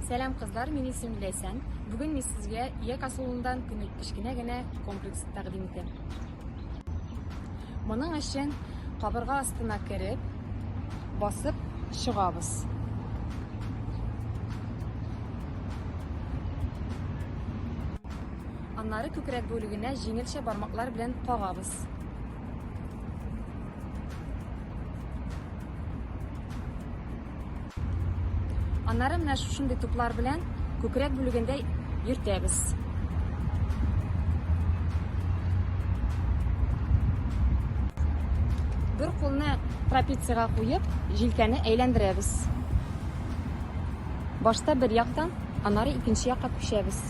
Сәлам кызлар, мен исемim Ләйсән. Бүген мен сезгә ияк асылуындан кечкенә генә комплекс тәкъдим итәм. Моның өчен кабырга астына кереп, басып чыгабыз. Аннары күкрәк бүлегенә җиңелчә бармаклар белән кагабыз. Аннары менә шушындый туплар белән күкрәк бүлегендә йөртәбез. Бер кулны трапециягә куеп, җилкәне әйләндерәбез. Башта бер яктан, аннары икенче якка күчәбез.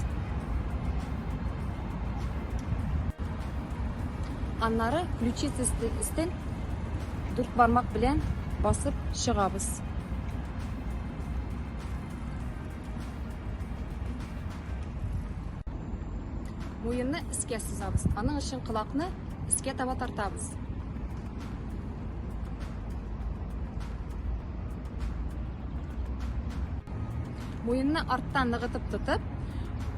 Аннары ключица өстен 4 бармак белән басып чыгабыз. Муенны искә сызабыз. Аның өчен кылакны искә таба тартабыз. Муенны арттан ныгытып тотып,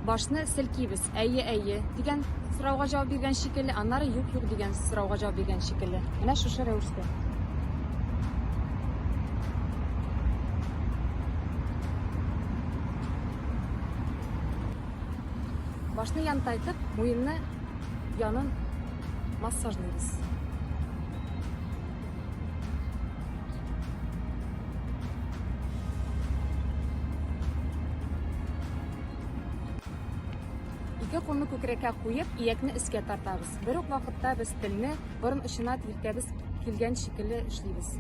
башны селкибез. Әйе дигән сорауга җавап биргән шикелле, аннары юк дигән сорауга җавап биргән шикелле. Менә шушы рәвештә. Башны янтайтып, муенны янын массажлыйбыз. Ике кулны күкрәккә куеп, иякне искә тартабыз. Бер үк вакытта без телне борын очына тиркәбез килгән шикелле эшлибез.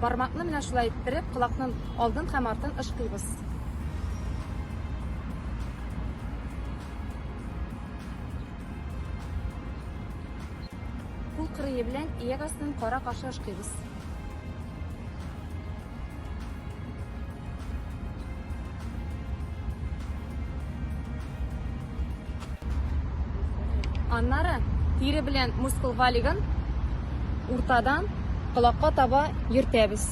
Бармакны менә шулай иттереп, кылакның алдын һәм артын ышкыйбыз. Кул кырые белән ияк астын кара-каршы ышкыйбыз. Аннары тире белән мускул валигын уртадан кылакка таба йөртәбез.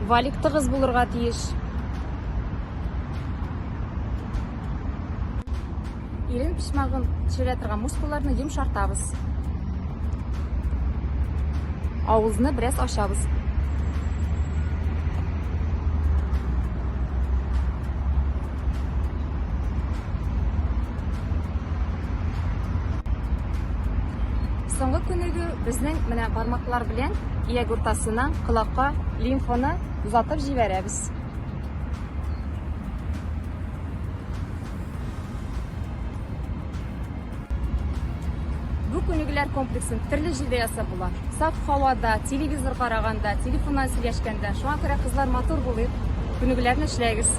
Валик тыгыз булырга тиеш. Ирен пичмагын төшерә торган мускулларны йомшартабыз. Авызны бераз ачабыз. Соңгы күнеге безнең менә бармаклар белән ияк уртасына кылакка лимфаны узатып җибәрәбез. Бу күнегеләр комплексын төрле җирдә ясап була. Саф һавада, телевизор караганда, телефоннан сөйләшкәндә, шуңа күрә кызлар матур булып, күнегеләрне эшләгез.